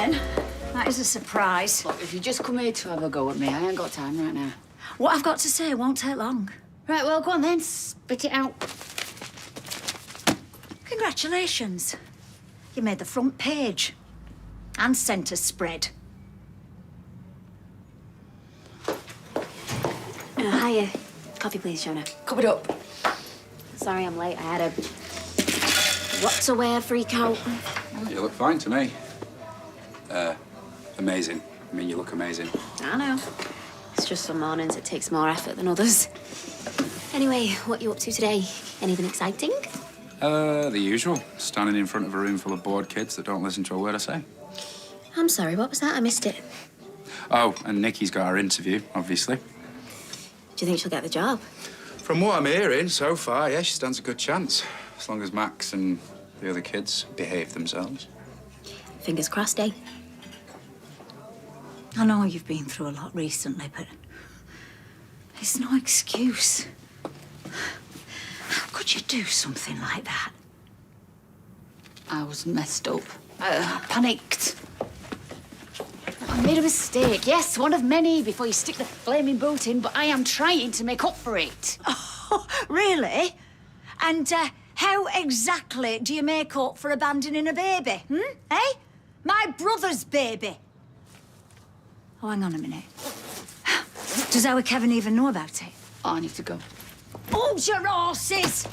then. That is a surprise. Look, if you just come here to have a go at me, I ain't got time right now. What I've got to say won't take long. Right, well, go on then. Spit it out. Congratulations. You made the front page. And centre spread. Hiya. Coffee, please, Shona. Cup it up. Sorry I'm late. I had a what-to-wear freak out. You look fine to me. Amazing. I mean, you look amazing. I know. It's just some mornings it takes more effort than others. Anyway, what you up to today? Anything exciting? The usual. Standing in front of a room full of bored kids that don't listen to a word I say. I'm sorry, what was that? I missed it. Oh, and Nikki's got her interview, obviously. Do you think she'll get the job? From what I'm hearing so far, yeah, she stands a good chance. As long as Max and the other kids behave themselves. Fingers crossed, eh? I know you've been through a lot recently, but it's no excuse. How could you do something like that? I was messed up. I panicked. I made a mistake. Yes, one of many before you stick the flaming boot in, but I am trying to make up for it. Oh, really? And how exactly do you make up for abandoning a baby, Eh? My brother's baby. Oh, hang on a minute. Does our Kevin even know about it? Oh, I need to go. Hold your horses!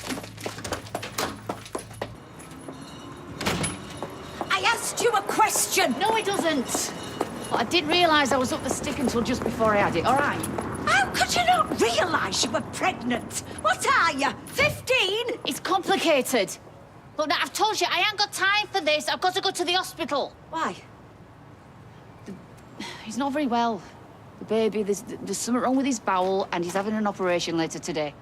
I asked you a question! No, it doesn't. Well, I didn't realise I was up the stick until just before I had it, all right? How could you not realise you were pregnant? What are you, 15? It's complicated. Look, now, I've told you, I ain't got time for this. I've got to go to the hospital. Why? He's not very well. The baby, there's something wrong with his bowel, and he's having an operation later today.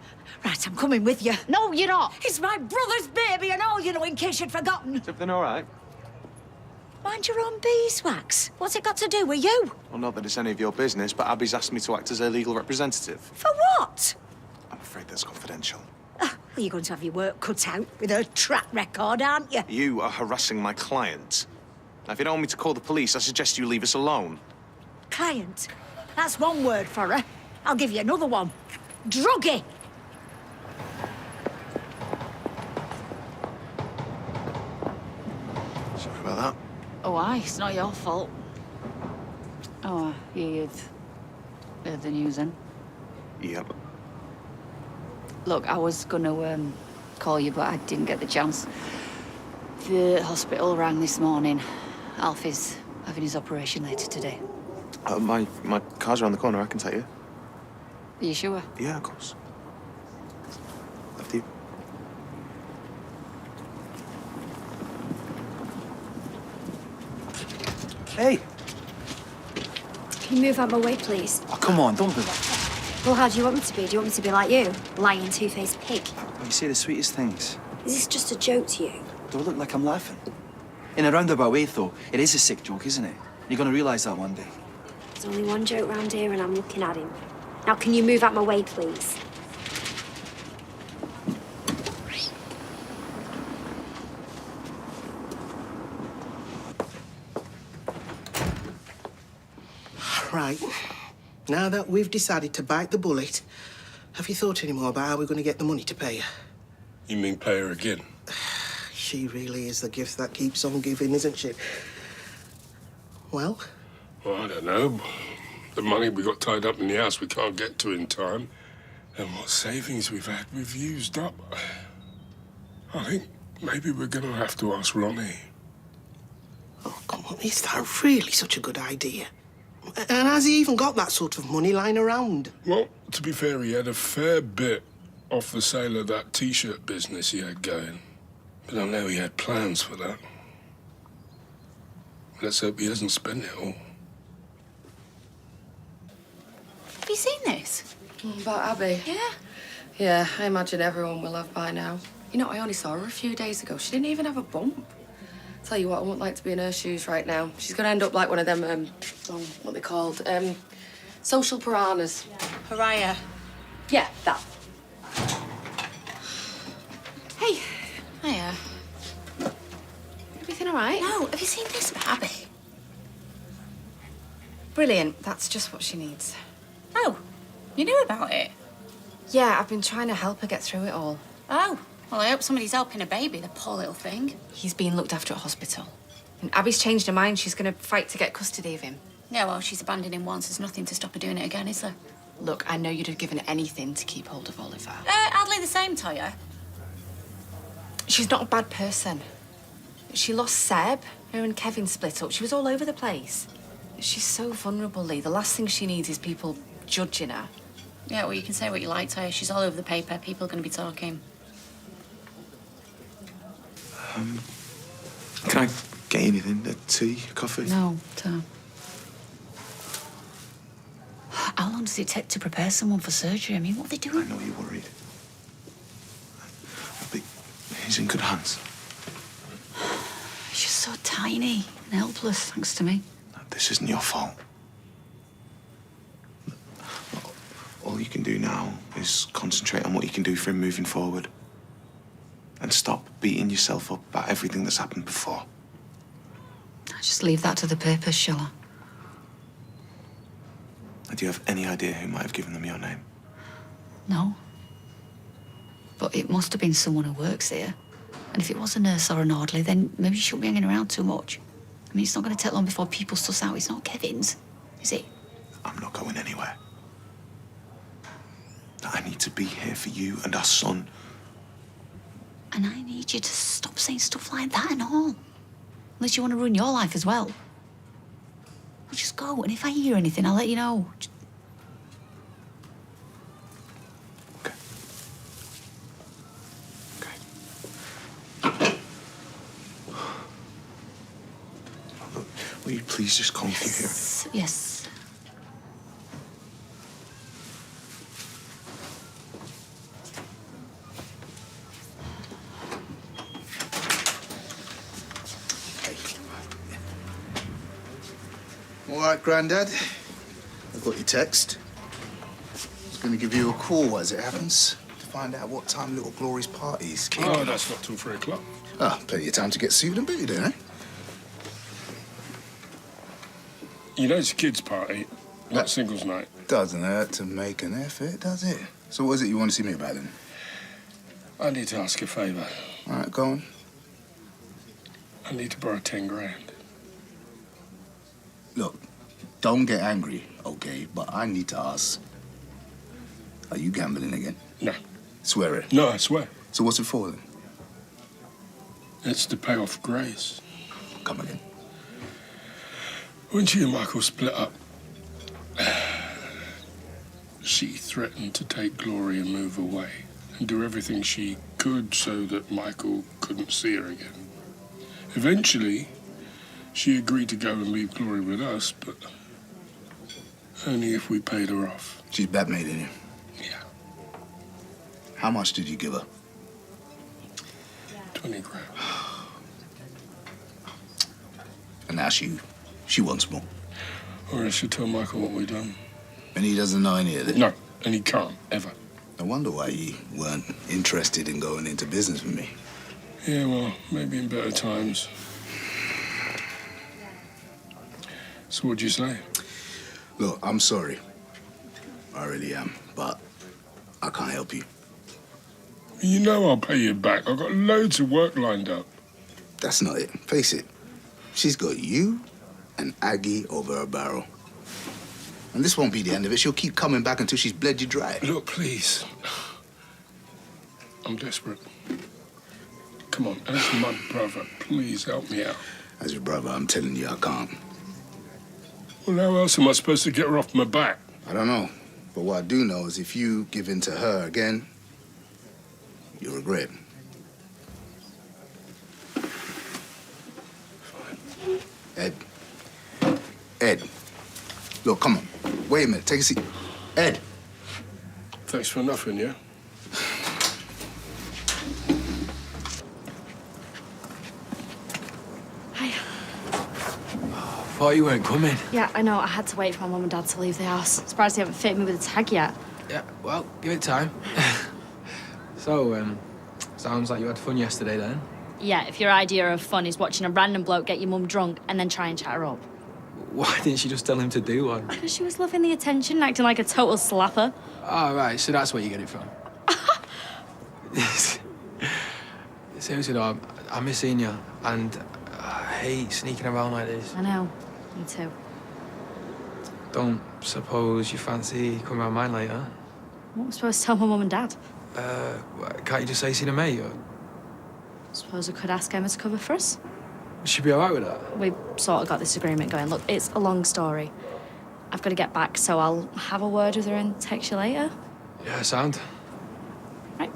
Right, I'm coming with you. No, you're not. It's my brother's baby and all, you know, in case you'd forgotten. Is everything all right? Mind your own beeswax. What's it got to do with you? Well, not that it's any of your business, but Abby's asked me to act as her legal representative. For what? I'm afraid that's confidential. Well, you're going to have your work cut out with her track record, aren't you? You are harassing my client. Now, if you don't want me to call the police, I suggest you leave us alone. Client. That's one word for her. I'll give you another one. Druggie. Sorry about that. Oh, aye, it's not your fault. Oh, you've heard the news then? Yep. Look, I was gonna call you, but I didn't get the chance. The hospital rang this morning. Alfie's having his operation later today. My car's around the corner, I can take you. Are you sure? Yeah, of course. After you. Hey! Can you move out my way, please? Oh, come on, don't do that. Well, how do you want me to be? Do you want me to be like you? Lying, two-faced pig? You say the sweetest things. Is this just a joke to you? Do I look like I'm laughing? In a roundabout way, though, it is a sick joke, isn't it? You're gonna realise that one day. There's only one joke round here and I'm looking at him. Now, can you move out my way, please? Right. Now that we've decided to bite the bullet, have you thought any more about how we're going to get the money to pay her? You mean pay her again? She really is the gift that keeps on giving, isn't she? Well? Well, I don't know. The money we got tied up in the house we can't get to in time. And what savings we've had, we've used up. I think maybe we're going to have to ask Ronnie. Oh, come on. Is that really such a good idea? And has he even got that sort of money lying around? Well, to be fair, he had a fair bit off the sale of that T-shirt business he had going. But I know he had plans for that. Let's hope he doesn't spend it all. Have you seen this? About Abby? Yeah. Yeah, I imagine everyone will have by now. You know, I only saw her a few days ago. She didn't even have a bump. Tell you what, I wouldn't like to be in her shoes right now. She's gonna end up like one of them, what they called, social piranhas. Pariah. Yeah, that. Hey. Hiya. Everything all right? No, have you seen this, Abby? Brilliant. That's just what she needs. Oh, you knew about it? Yeah, I've been trying to help her get through it all. Oh, well, I hope somebody's helping a baby, the poor little thing. He's being looked after at hospital. And Abby's changed her mind. She's going to fight to get custody of him. Yeah, well, she's abandoned him once. There's nothing to stop her doing it again, is there? Look, I know you'd have given anything to keep hold of Oliver. Hardly the same, Toya. She's not a bad person. She lost Seb. Her and Kevin split up. She was all over the place. She's so vulnerable, Lee. The last thing she needs is people judging her. Yeah, well, you can say what you like, Toya. She's all over the paper. People are going to be talking. Can I get you anything? A tea, coffee? No, Tom. How long does it take to prepare someone for surgery? I mean, what are they I doing? know you're worried. But he's in good hands. He's just so tiny and helpless, thanks to me. This isn't your fault. All you can do now is concentrate on what you can do for him moving forward. And stop beating yourself up about everything that's happened before. I'll just leave that to the papers, shall I? Do you have any idea who might have given them your name? No. But it must have been someone who works here. And if it was a nurse or an orderly, then maybe you shouldn't be hanging around too much. I mean, it's not going to take long before people suss out it's not Kevin's, is it? I'm not going anywhere. I need to be here for you and our son. And I need you to stop saying stuff like that and all. Unless you want to ruin your life as well. Well, just go, and if I hear anything, I'll let you know. Okay. Okay. Will you please just come through here? Yes. All right, Grandad. I got your text. I was going to give you a call as it happens to find out what time little Glory's party's kicking Oh, off. that's not till 3 o'clock. Ah, plenty of time to get suited and booted, eh? You know it's a kids' party, not singles night. Doesn't hurt to make an effort, does it? So what is it you want to see me about then? I need to ask a favour. All right, go on. I need to borrow 10 grand. Look, don't get angry, okay? But I need to ask. Are you gambling again? No. Swear it. No, I swear. So what's it for then? It's to pay off Grace. Come again. When she and Michael split up, she threatened to take Glory and move away and do everything she could so that Michael couldn't see her again. Eventually, she agreed to go and leave Glory with us, but only if we paid her off. She's blackmailing you. Yeah, How much did you give her? 20 grand. And now she wants more. Or I should tell Michael what we've done. And he doesn't know any of it? No, and he can't, ever. I wonder why you weren't interested in going into business with me. Yeah, well, maybe in better times. So what'd you say? Look, I'm sorry. I really am. But I can't help you. You know I'll pay you back. I've got loads of work lined up. That's not it. Face it. She's got you and Aggie over her barrel. And this won't be the end of it. She'll keep coming back until she's bled you dry. Look, please. I'm desperate. Come on, as my brother, please help me out. As your brother, I'm telling you I can't. Well, how else am I supposed to get her off my back? I don't know. But what I do know is if you give in to her again, you'll regret. Ed. Ed. Look, come on. Wait a minute. Take a seat. Ed. Thanks for nothing, yeah? Hi. Thought you weren't coming. Yeah, I know. I had to wait for my mum and dad to leave the house. Surprised they haven't fitted me with a tag yet. Yeah, well, give it time. So, sounds like you had fun yesterday then? Yeah, if your idea of fun is watching a random bloke get your mum drunk and then try and chat her up. Why didn't she just tell him to do one? Because she was loving the attention and acting like a total slapper. Oh, right, so that's where you get it from. Seriously, though, I miss seeing you, and I hate sneaking around like this. I know. Me too. Don't suppose you fancy coming around mine later? What am I supposed to tell my mum and dad? Can't you just say see the mate? Or... Suppose I could ask Emma to cover for us? She'd be all right with that? We've sort of got this agreement going. Look, it's a long story. I've got to get back, so I'll have a word with her and text you later. Yeah, sound. Right.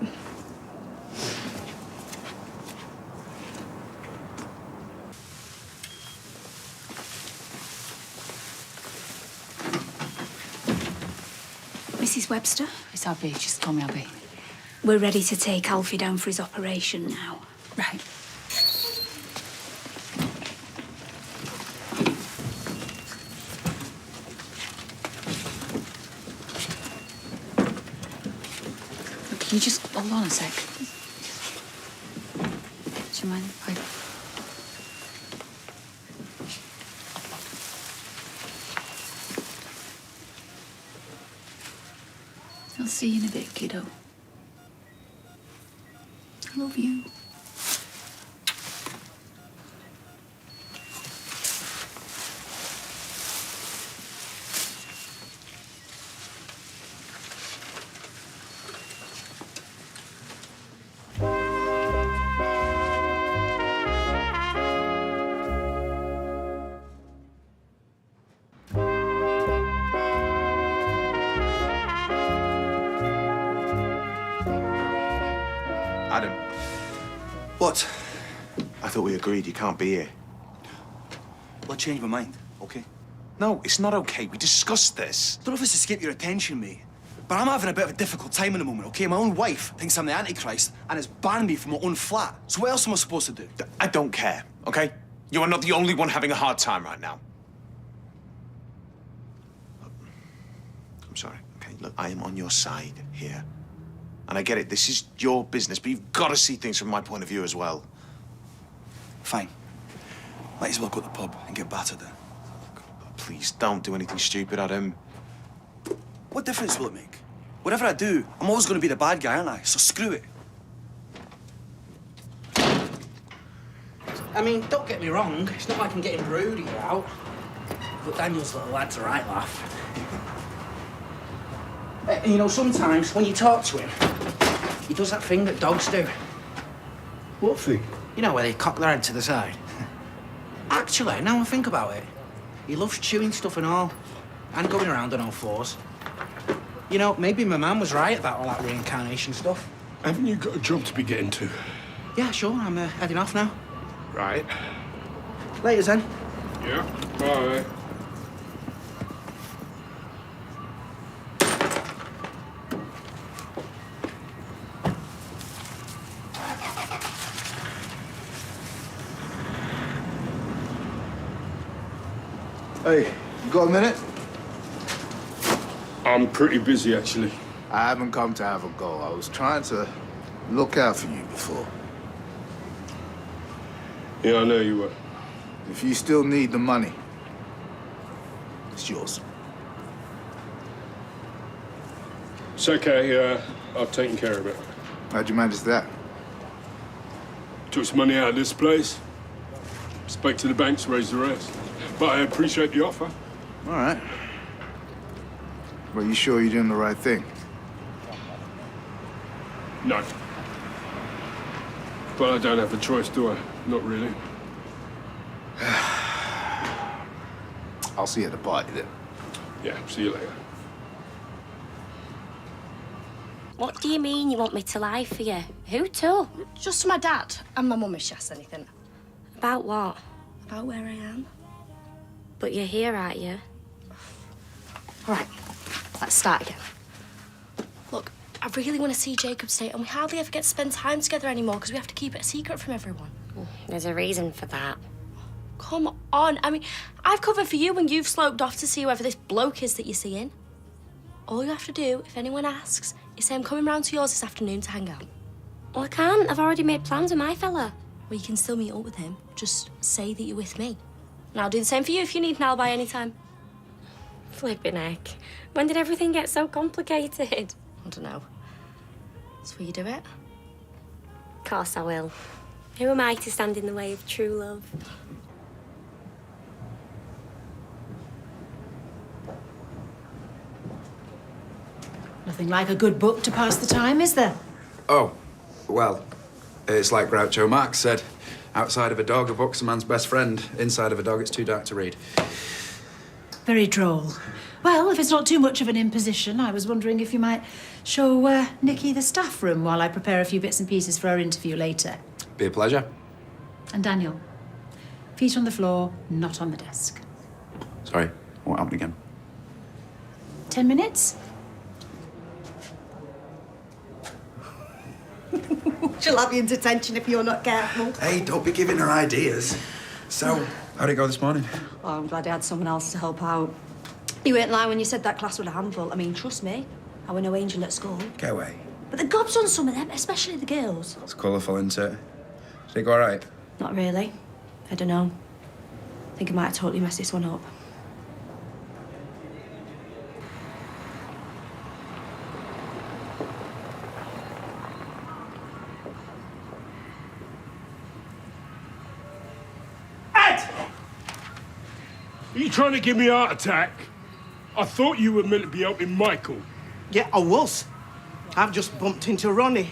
Mrs. Webster, It's Abby. Just call me Abby. we're ready to take Alfie down for his operation now. Right. Look, can you just hold on a sec? Do you mind if I... I'll see you in a bit, kiddo. I love you. Adam, What? I thought we agreed you can't be here. Well, I changed my mind, okay? No, it's not okay. We discussed this. Don't know if it's escaped your attention, mate, but I'm having a bit of a difficult time in the moment, okay? My own wife thinks I'm the Antichrist and has banned me from my own flat. So what else am I supposed to do? I don't care, okay? You are not the only one having a hard time right now. I'm sorry, okay? Look, I am on your side here. And I get it, this is your business, but you've got to see things from my point of view as well. Fine. Might as well go to the pub and get battered then. Please don't do anything stupid, Adam. What difference will it make? Whatever I do, I'm always going to be the bad guy, aren't I? So screw it. I mean, don't get me wrong. It's not like I'm getting rude or out. But Daniel's little lad's a right laugh. You know, sometimes when you talk to him, he does that thing that dogs do. What thing? You know, where they cock their head to the side. Actually, now I think about it, he loves chewing stuff and all, and going around on all fours. You know, maybe my man was right about all that reincarnation stuff. Haven't you got a job to be getting to? Yeah, sure, I'm heading off now. Right. Later, then. Yeah, bye. Hey, you got a minute? I'm pretty busy, actually. I haven't come to have a go. I was trying to look out for you before. Yeah, I know you were. If you still need the money, it's yours. It's okay, I've taken care of it. How'd you manage that? Took some money out of this place. Spoke to the banks, raised the rest. But I appreciate the offer. All right. Well, you sure you're doing the right thing? No. But I don't have a choice, do I? Not really. I'll see you at the party then. Yeah, see you later. What do you mean you want me to lie for you? Who to? Just to my dad and my mum if she asks anything. About what? About where I am. But you're here, aren't you? All right, let's start again. Look, I really want to see Jacob stay, and we hardly ever get to spend time together anymore because we have to keep it a secret from everyone. There's a reason for that. Come on. I mean, I've covered for you when you've sloped off to see whoever this bloke is that you're seeing. All you have to do, if anyone asks, is say I'm coming round to yours this afternoon to hang out. Well, I can't. I've already made plans with my fella. Well, you can still meet up with him. Just say that you're with me. And I'll do the same for you if you need an alibi anytime. Flippin' heck. When did everything get so complicated? I don't know. So will you do it? Of course I will. Who am I to stand in the way of true love? Nothing like a good book to pass the time, is there? Oh, well, it's like Groucho Marx said. Outside of a dog, a book's a man's best friend. Inside of a dog, it's too dark to read. Very droll. Well, if it's not too much of an imposition, I was wondering if you might show Nikki the staff room while I prepare a few bits and pieces for our interview later. Be a pleasure. And Daniel, feet on the floor, not on the desk. Sorry, what happened again? 10 minutes? She'll have you in detention if you're not careful. Hey, don't be giving her ideas. So, how'd it go this morning? Oh, I'm glad I had someone else to help out. You weren't lying when you said that class was a handful. I mean, trust me, I were no angel at school. Get away. But the gobs on some of them, especially the girls. It's colourful, isn't it? Did it go all right? Not really. I don't know. I think I might have totally messed this one up. Are you trying to give me a heart attack? I thought you were meant to be helping Michael. Yeah, I was. I've just bumped into Ronnie.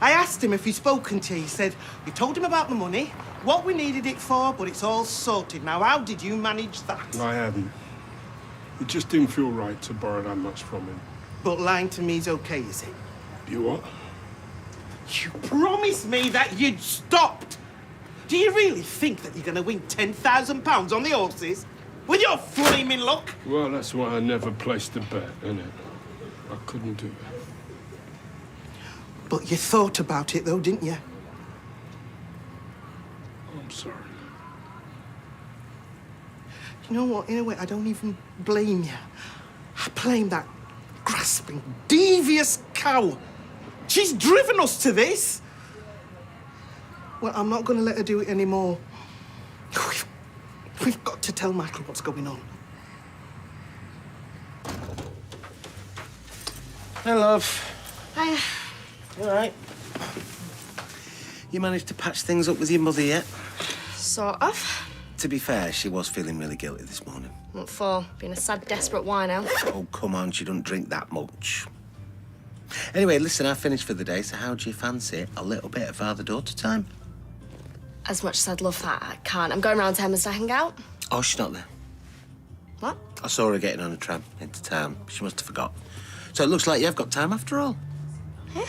I asked him if he'd spoken to you. He said, you told him about the money, what we needed it for, but it's all sorted. Now, how did you manage that? I haven't. It just didn't feel right to borrow that much from him. But lying to me is okay, is it? You what? You promised me that you'd stopped. Do you really think that you're going to win £10,000 on the horses? With your flaming luck? Well, that's why I never placed a bet, innit? I couldn't do it. But you thought about it, though, didn't you? I'm sorry. You know what? In a way, I don't even blame you. I blame that grasping, devious cow. She's driven us to this. Well, I'm not going to let her do it anymore. We've got to tell Michael what's going on. Hey, love. Hiya. You all right? You managed to patch things up with your mother yet? Sort of. To be fair, she was feeling really guilty this morning. What for? Being a sad, desperate wino. Oh, come on, she doesn't drink that much. Anyway, listen, I finished for the day, so how do you fancy a little bit of father-daughter time? As much as I'd love that, I can't. I'm going round to Emma's to hang out. Oh, she's not there. What? I saw her getting on a tram into town. She must have forgot. So it looks like you've got time after all. Yeah.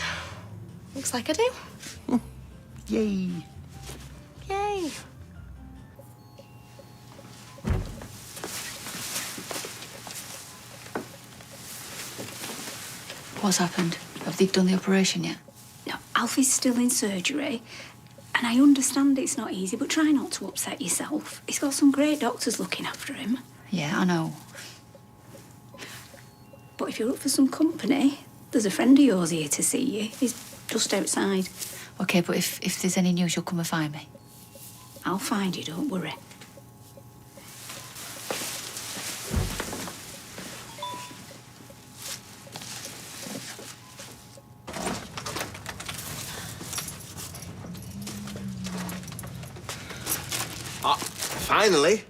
Looks like I do. Yay. Yay. What's happened? Have they done the operation yet? No, Alfie's still in surgery. And I understand it's not easy, but try not to upset yourself. He's got some great doctors looking after him. Yeah, I know. But if you're up for some company, there's a friend of yours here to see you. He's just outside. OK, but if there's any news, you'll come and find me. I'll find you, don't worry. Finally.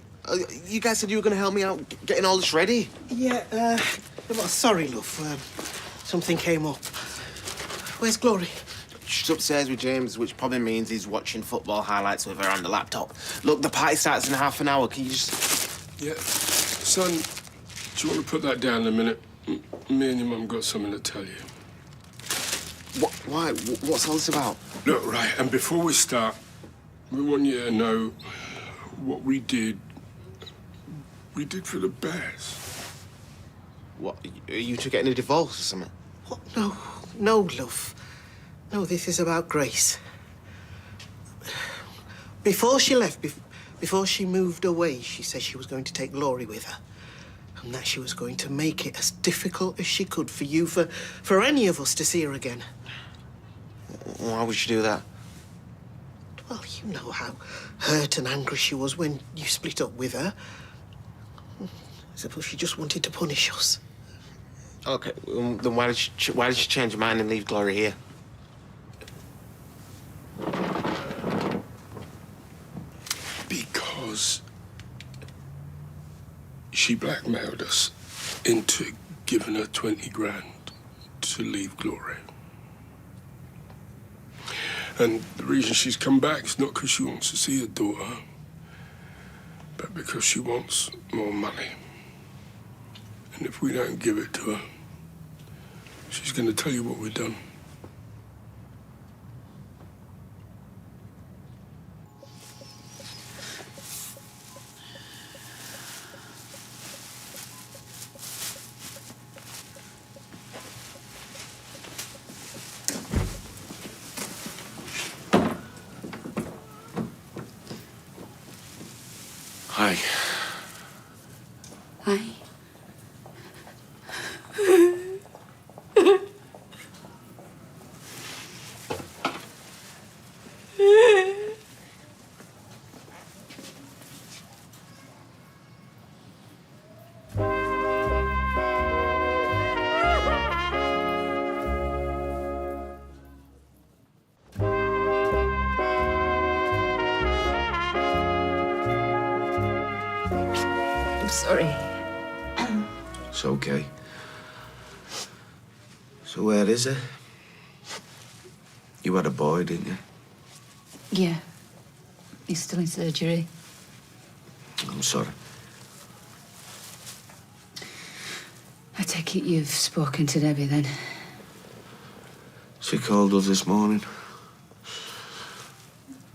You guys said you were going to help me out getting all this ready. Yeah, well, sorry, love. Something came up. Where's Glory? She's upstairs with James, which probably means he's watching football highlights with her on the laptop. Look, the party starts in half an hour. Can you just... Yeah. Son, do you want to put that down a minute? Me and your mum got something to tell you. What? Why? What's all this about? Look, right, and before we start, we want you to know what we did for the best. What? Are you two getting a divorce or something? What? No, love. No, this is about Grace. Before she left, before she moved away, she said she was going to take Laurie with her. And that she was going to make it as difficult as she could for you, for any of us to see her again. Why would she do that? Well, you know how hurt and angry she was when you split up with her. I suppose she just wanted to punish us. Okay, then why did she change her mind and leave Glory here? Because she blackmailed us into giving her 20 grand to leave Glory. And the reason she's come back is not because she wants to see her daughter, but because she wants more money. And if we don't give it to her, she's going to tell you what we've done. Hi. Hi. I'm sorry. It's okay. So where is he? You had a boy, didn't you? Yeah. He's still in surgery. I'm sorry. I take it you've spoken to Debbie then? She called us this morning.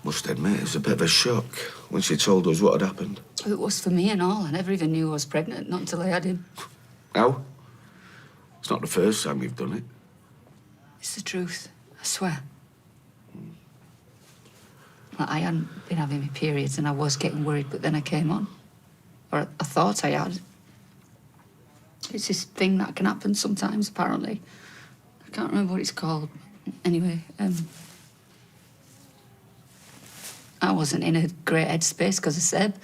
Must admit, it was a bit of a shock when she told us what had happened. It was for me and all. I never even knew I was pregnant, not until I had him. How? It's not the first time you've done it. It's the truth, I swear. Like, I hadn't been having my periods and I was getting worried, but then I came on. Or I thought I had. It's this thing that can happen sometimes, apparently. I can't remember what it's called. Anyway, I wasn't in a great headspace because of Seb.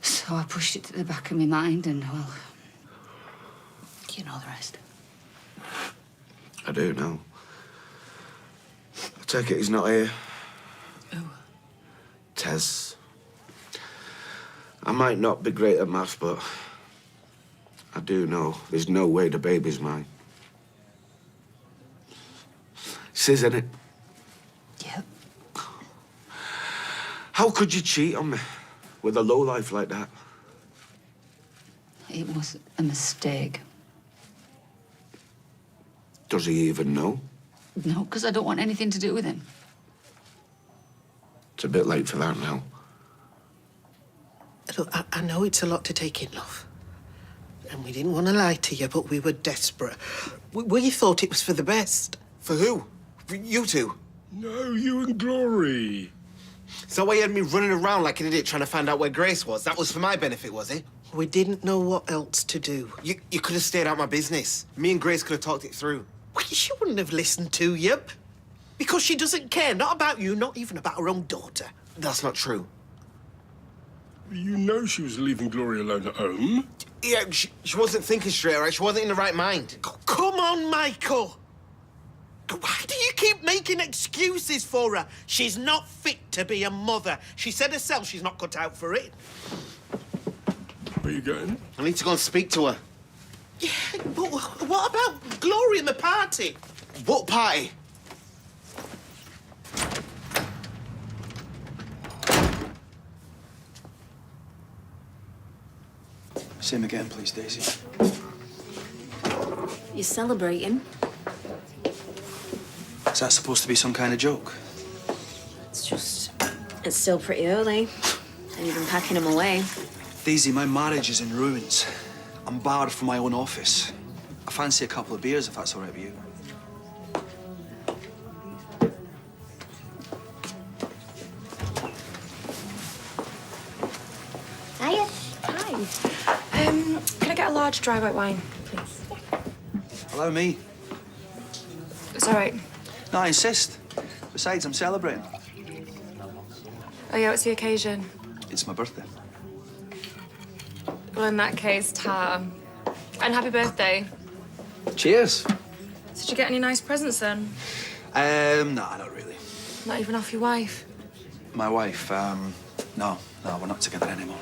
So I pushed it to the back of my mind and, well, you know the rest. I do know. I take it he's not here. Who? Tez. I might not be great at maths, but I do know there's no way the baby's mine. Sis, innit? Yep. How could you cheat on me with a lowlife like that? It was a mistake. Does he even know? No, because I don't want anything to do with him. It's a bit late for that now. Look, I know it's a lot to take in, love. And we didn't want to lie to you, but we were desperate. We thought it was for the best. For who? For you two? No, you and Glory. So why you had me running around like an idiot trying to find out where Grace was? That was for my benefit, was it? We didn't know what else to do. You could have stayed out my business. Me and Grace could have talked it through. Well, she wouldn't have listened to you. Because she doesn't care, not about you, not even about her own daughter. That's not true. You know she was leaving Glory alone at home. Yeah, she wasn't thinking straight, all right? She wasn't in the right mind. Come on, Michael. Why do you keep making excuses for her? She's not fit to be a mother. She said herself she's not cut out for it. Where you going? I need to go and speak to her. Yeah, but what about Glory and the party? What party? Say him again, please, Daisy. You're celebrating. Is that supposed to be some kind of joke? It's still pretty early. And you've been packing them away. Daisy, my marriage is in ruins. I'm barred from my own office. I fancy a couple of beers, if that's all right with you. Hiya. Hi. Can I get a large dry white wine, please? Allow me. It's all right. No, I insist. Besides, I'm celebrating. Oh, yeah, what's the occasion? It's my birthday. Well, in that case, ta. And happy birthday. Cheers. Did you get any nice presents then? Nah, not really. Not even off your wife? My wife, no, we're not together anymore.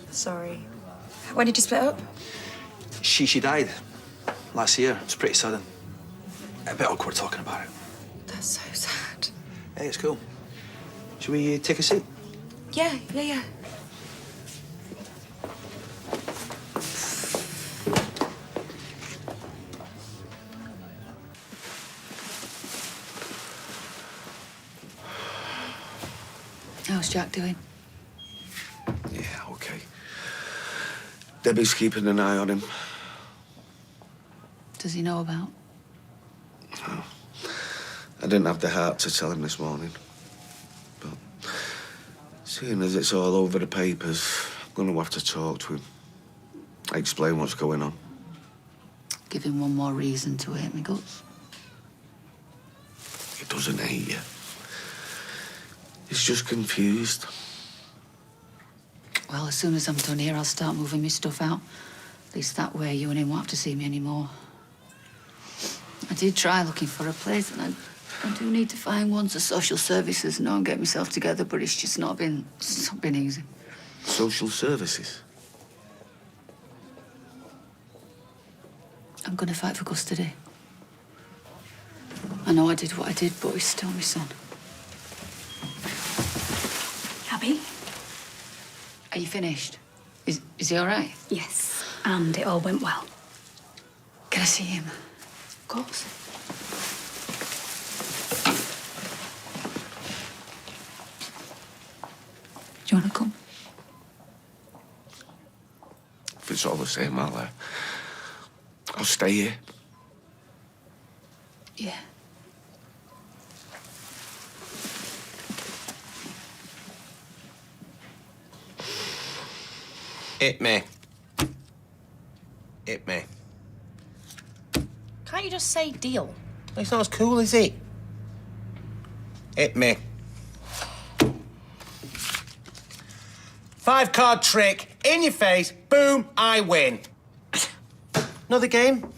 Sorry. When did you split up? She died last year. It's pretty sudden. A bit awkward talking about it. That's so sad. Hey, it's cool. Should we take a seat? Yeah. How's Jack doing? Yeah, okay. Debbie's keeping an eye on him. Does he know about? No. I didn't have the heart to tell him this morning. But seeing as it's all over the papers, I'm going to have to talk to him. Explain what's going on. Give him one more reason to hate me guts. He doesn't hate you. He's just confused. Well, as soon as I'm done here, I'll start moving my stuff out. At least that way you and him won't have to see me anymore. I did try looking for a place, and I do need to find one to social services and get myself together, but it's just not been easy. Social services? I'm gonna fight for custody. I know I did what I did, but he's still my son. Abby? Are you finished? Is he all right? Yes, and it all went well. Can I see him? Of course. Do you want to come? If it's all the same, I'll stay here. Yeah. Hit me. Hit me. Can't you just say deal? It's not as cool, is it? Hit me. 5-card trick, in your face, boom, I win. Another game?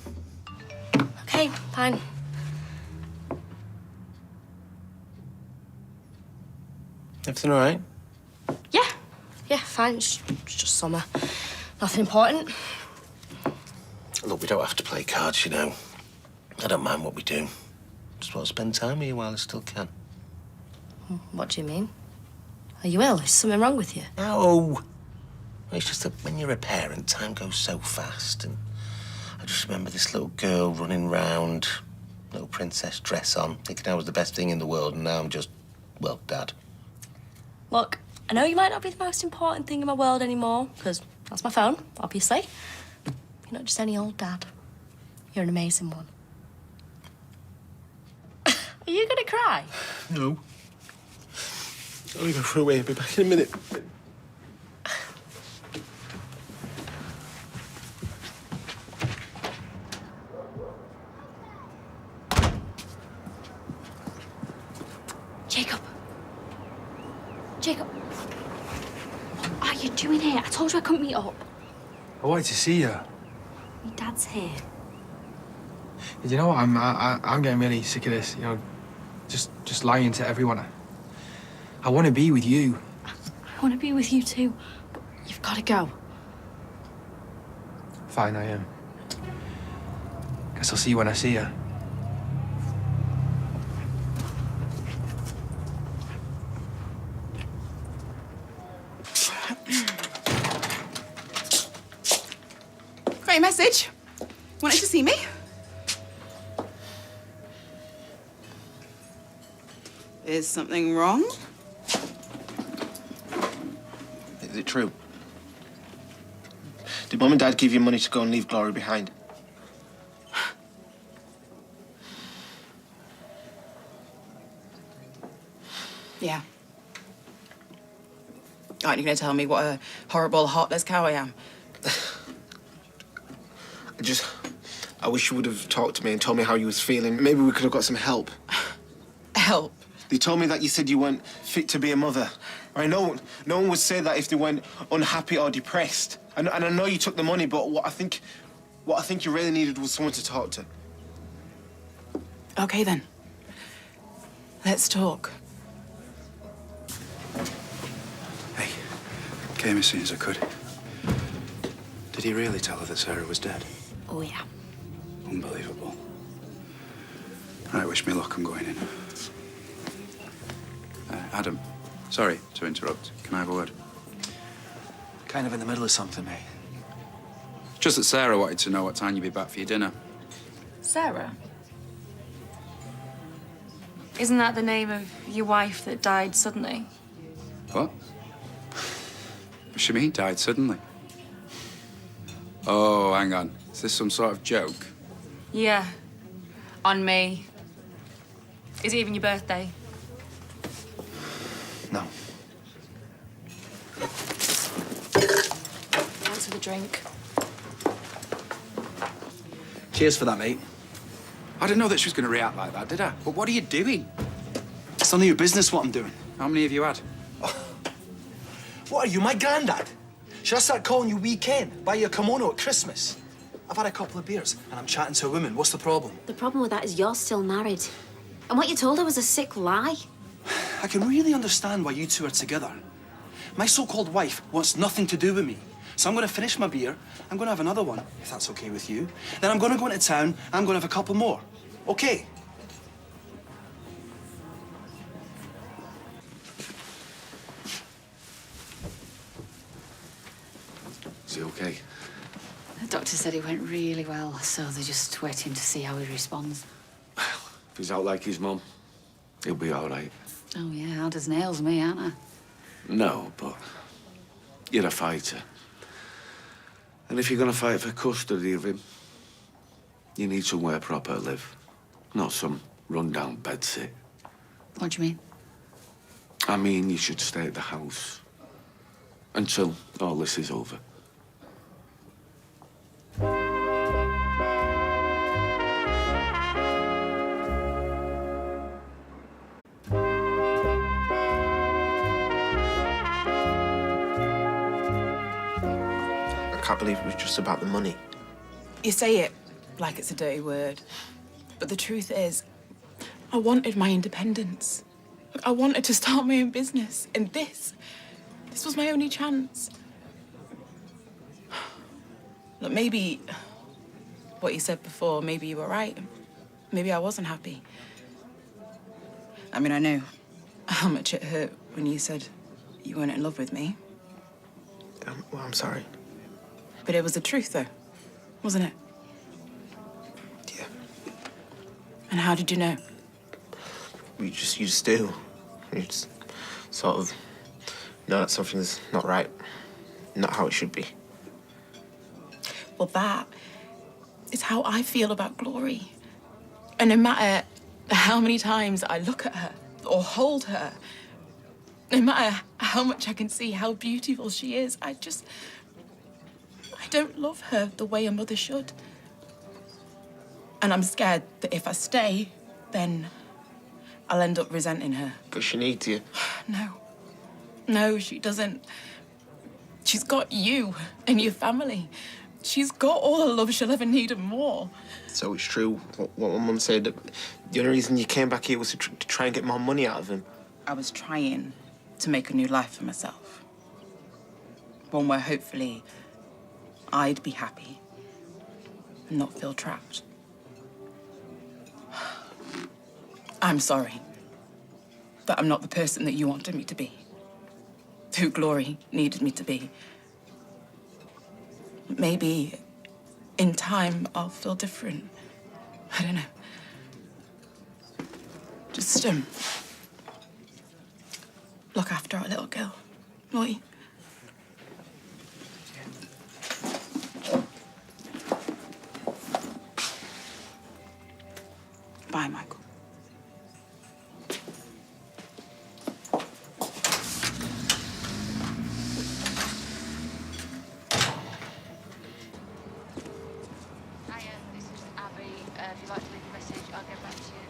Okay, fine. Everything all right? Yeah, fine. It's just summer. Nothing important. Look, we don't have to play cards, you know. I don't mind what we do. Just want to spend time with you while I still can. What do you mean? Are you ill? Is something wrong with you? No. It's just that when you're a parent, time goes so fast. And I just remember this little girl running round, little princess dress on, thinking I was the best thing in the world, and now I'm just, well, Dad. Look, I know you might not be the most important thing in my world anymore, because that's my phone, obviously. You're not just any old dad. You're an amazing one. Are you gonna cry? No. I'm gonna go for a wee. I'll be back in a minute. Jacob. What are you doing here? I told you I couldn't meet up. I wanted to see you. Your dad's here. You know what? I'm getting really sick of this. You know, just lying to everyone. I want to be with you. I want to be with you too, but you've got to go. Fine, I am. Guess I'll see you when I see you. Great message. Wanted to see me? Is something wrong? Is it true? Did Mum and Dad give you money to go and leave Glory behind? Yeah. Aren't you going to tell me what a horrible, heartless cow I am? I wish you would have talked to me and told me how you was feeling. Maybe we could have got some help. Help? They told me that you said you weren't fit to be a mother. Right? No one would say that if they weren't unhappy or depressed. And I know you took the money, but what I think you really needed was someone to talk to. Okay, then. Let's talk. Hey, came as soon as I could. Did he really tell her that Sarah was dead? Oh, yeah. Unbelievable. Right, wish me luck. I'm going in. Adam, sorry to interrupt. Can I have a word? Kind of in the middle of something, mate. Just that Sarah wanted to know what time you'd be back for your dinner. Sarah? Isn't that the name of your wife that died suddenly? What? What's she mean, died suddenly? Oh, hang on. Is this some sort of joke? Yeah. On me. Is it even your birthday? No. Thanks for the drink. Cheers for that, mate. I didn't know that she was going to react like that, did I? But what are you doing? It's none of your business what I'm doing. How many have you had? What are you, my granddad? Should I start calling you weekend? Buy you a kimono at Christmas? I've had a couple of beers and I'm chatting to a woman. What's the problem? The problem with that is you're still married. And what you told her was a sick lie. I can really understand why you two are together. My so-called wife wants nothing to do with me. So I'm going to finish my beer. I'm going to have another one, if that's okay with you. Then I'm going to go into town. I'm going to have a couple more. Okay? Is he okay? The doctor said it went really well, so they're just waiting to see how he responds. If he's out like his mum, he'll be all right. Oh, yeah, hard as nails, me, aren't I? No, but you're a fighter. And if you're going to fight for custody of him, you need somewhere proper to live, not some run-down bedsit. What do you mean? I mean, you should stay at the house until all this is over. I can't believe it was just about the money. You say it like it's a dirty word, but the truth is, I wanted my independence. I wanted to start my own business, and this was my only chance. Look, maybe what you said before, maybe you were right. Maybe I wasn't happy. I mean, I know how much it hurt when you said you weren't in love with me. Well, I'm sorry. But it was the truth, though, wasn't it? Yeah. And how did you know? You just do. You just sort of know that something's not right, not how it should be. Well, that is how I feel about Glory. And no matter how many times I look at her or hold her, no matter how much I can see how beautiful she is, I don't love her the way a mother should. And I'm scared that if I stay, then I'll end up resenting her. But she needs you. No, she doesn't. She's got you and your family. She's got all the love she'll ever need and more. So it's true what my mum said, that the only reason you came back here was to try and get more money out of him. I was trying to make a new life for myself. One where hopefully I'd be happy and not feel trapped. I'm sorry that I'm not the person that you wanted me to be, who Glory needed me to be. Maybe in time I'll feel different. I don't know. Just, look after our little girl, will you? Bye, Michael. Hiya, this is Abby. If you'd like to leave a message, I'll get back to you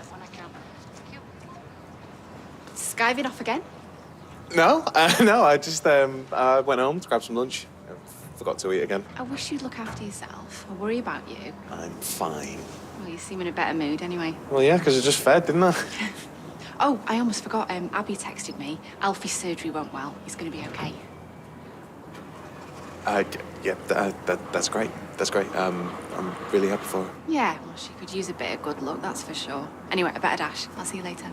when I can. Thank you. skiving off again? No, no, I just I went home to grab some lunch. I forgot to eat again. I wish you'd look after yourself. I worry about you. I'm fine. Well, you seem in a better mood anyway. Well, yeah, because I just fed, didn't I? Oh, I almost forgot. Abby texted me. Alfie's surgery went well. He's going to be okay. Yeah, that's great. That's great. I'm really happy for her. Yeah, well, she could use a bit of good luck, that's for sure. Anyway, I better dash. I'll see you later.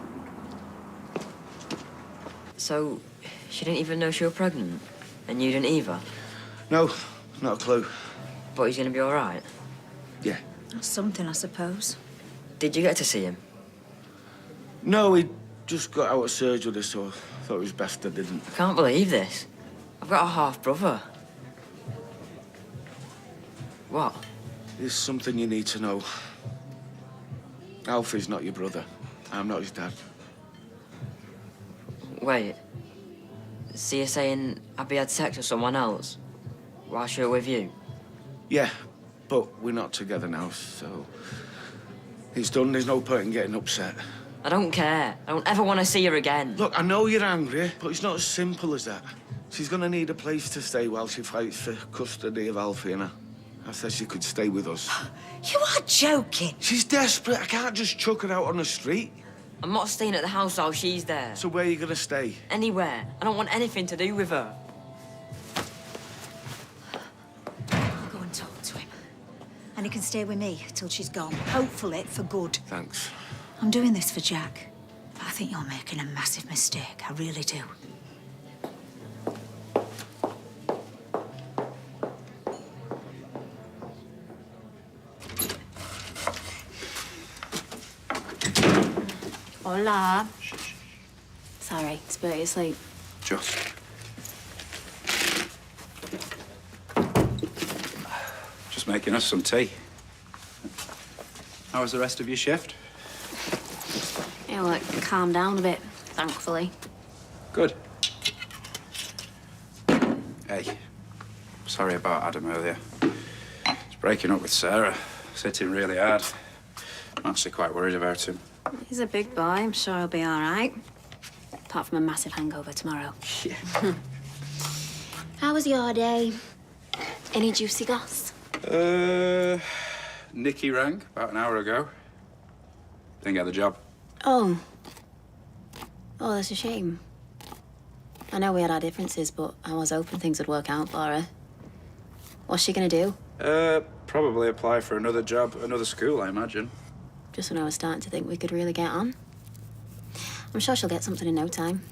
So, she didn't even know she was pregnant? And you didn't either? No, not a clue. But he's gonna be all right? Yeah. That's something, I suppose. Did you get to see him? No, he just got out of surgery, so I thought it was best I didn't. I can't believe this. I've got a half-brother. What? There's something you need to know. Alfie's not your brother. I'm not his dad. Wait. So you're saying Abby had sex with someone else while she was with you? Yeah, but we're not together now, so... It's done, there's no point in getting upset. I don't care. I don't ever want to see her again. Look, I know you're angry, but it's not as simple as that. She's gonna need a place to stay while she fights for custody of Alfie and I said she could stay with us. You are joking. She's desperate. I can't just chuck her out on the street. I'm not staying at the house while she's there. So where are you gonna stay? Anywhere. I don't want anything to do with her. I'll go and talk to him. And he can stay with me till she's gone. Hopefully for good. Thanks. I'm doing this for Jack. But I think you're making a massive mistake. I really do. Hola. Sorry, it's put you to sleep. Just. Just making us some tea. How was the rest of your shift? Yeah, well, it calmed down a bit, thankfully. Good. Hey, sorry about Adam earlier. He's breaking up with Sarah, sitting really hard. I'm actually quite worried about him. He's a big boy. I'm sure he'll be all right. Apart from a massive hangover tomorrow. Yeah. How was your day? Any juicy goss? Nikki rang about an hour ago. Didn't get the job. Oh. Oh, that's a shame. I know we had our differences, but I was hoping things would work out for her. What's she gonna do? Probably apply for another job, another school, I imagine. Just when I was starting to think we could really get on. I'm sure she'll get something in no time.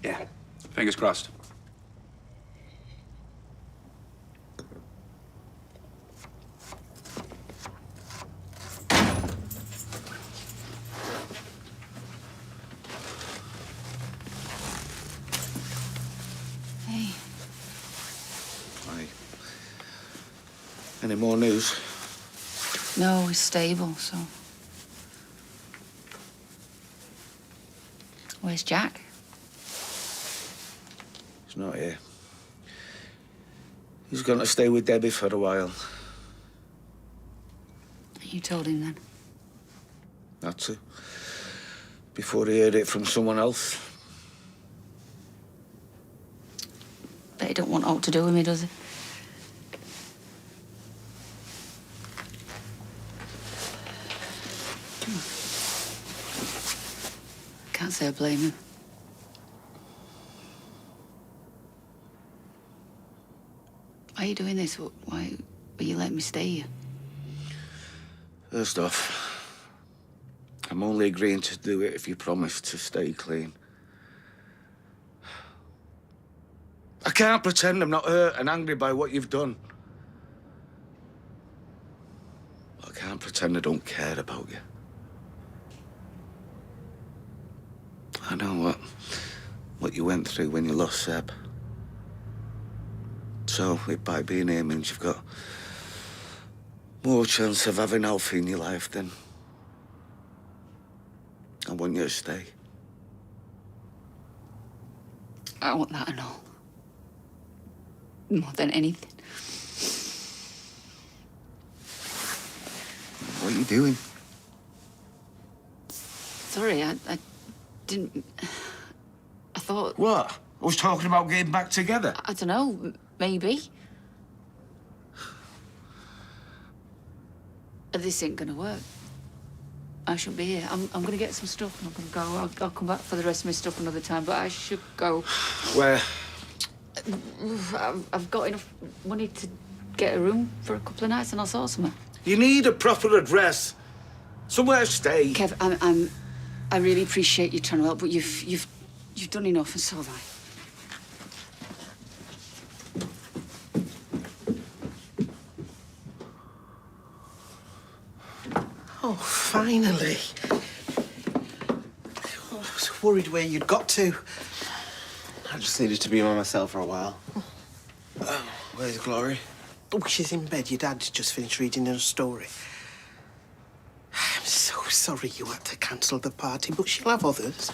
Yeah. Fingers crossed. Hey. Hi. Any more news? No, he's stable, so... Where's Jack? He's not here. He's going to stay with Debbie for a while. You told him then? Had to. Before he heard it from someone else. Bet he don't want aught to do with me, does he? Can't say I blame him. Why are you doing this? Why will you let me stay here? First off, I'm only agreeing to do it if you promise to stay clean. I can't pretend I'm not hurt and angry by what you've done. I can't pretend I don't care about you. I know what you went through when you lost Seb. So, it by being here means you've got more chance of having Alfie in your life then. I want you to stay. I want that and all. More than anything. What are you doing? Sorry, I didn't... thought... What? I was talking about getting back together. I don't know, maybe. This ain't gonna work. I shouldn't be here. I'm gonna get some stuff and I'm gonna go. I'll come back for the rest of my stuff another time, but I should go. Where? I've got enough money to get a room for a couple of nights and I'll sort somewhere. You need a proper address. Somewhere to stay. Kev, I really appreciate you trying to help, but you've done enough, and so have I. Oh, finally. Oh, I was worried where you'd got to. I just needed to be by myself for a while. Where's Glory? Oh, she's in bed. Your dad's just finished reading her a story. I'm so sorry you had to cancel the party, but she'll have others.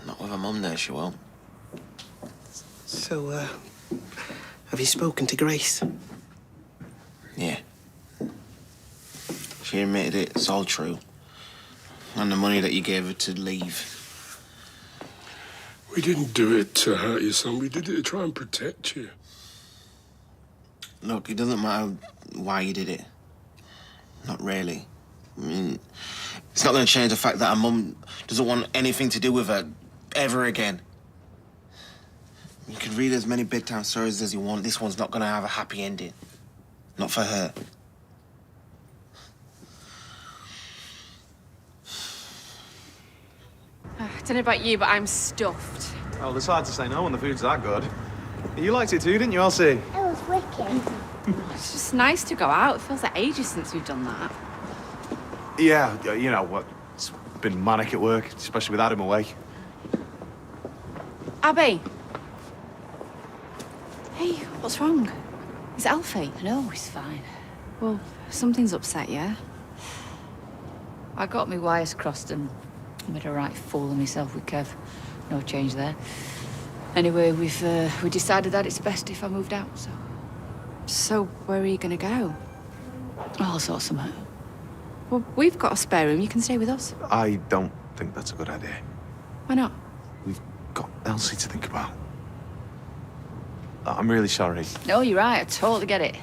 Not with her mum there, she won't. So, have you spoken to Grace? Yeah. She admitted it. It's all true. And the money that you gave her to leave. We didn't do it to hurt you, son. We did it to try and protect you. Look, it doesn't matter why you did it. Not really. I mean, it's not going to change the fact that her mum doesn't want anything to do with her ever again. You can read as many bedtime stories as you want. This one's not going to have a happy ending. Not for her. I don't know about you, but I'm stuffed. Well, it's hard to say no when the food's that good. You liked it too, didn't you, Elsie? It was wicked. It's just nice to go out. It feels like ages since we've done that. Yeah, you know what? It's been manic at work, especially with Adam away. Abby. Hey, what's wrong? Is it Alfie? No, he's fine. Well, something's upset you. I got my wires crossed and made a right fool of myself with Kev. No change there. Anyway, we decided that it's best if I moved out, so... So, where are you gonna go? I'll sort some out. Well, we've got a spare room. You can stay with us. I don't think that's a good idea. Why not? We've got Elsie to think about. I'm really sorry. No, you're right. I totally get it.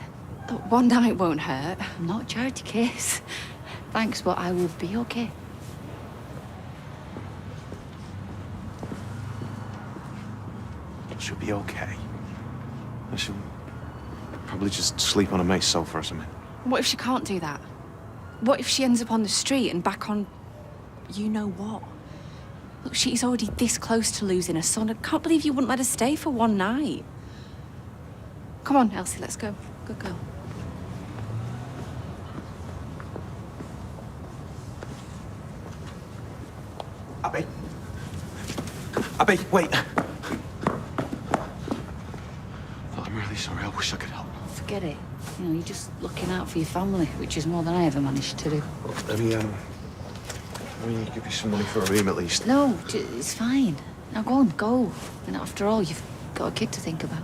Look, one night won't hurt. I'm not a charity case. Thanks, but I will be okay. She'll be okay. And she'll probably just sleep on a mate's sofa or something. What if she can't do that? What if she ends up on the street and back on... you know what? Look, she's already this close to losing her son. I can't believe you wouldn't let her stay for one night. Come on, Elsie, let's go. Good girl. Abby. Abby, wait. I'm really sorry. I wish I could help. Forget it. You know, you're just looking out for your family, which is more than I ever managed to do. Let me give you some money for a room at least. No, it's fine. Now go on, go. And after all, you've got a kid to think about.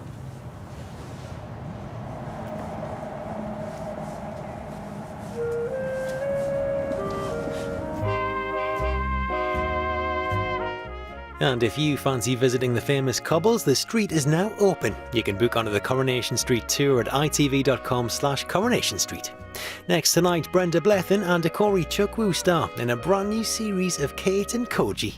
And if you fancy visiting the famous cobbles, the street is now open. You can book onto the Coronation Street tour at itv.com/Coronation Street. Next tonight, Brenda Blethyn and Corey Chukwoo star in a brand new series of Kate and Koji.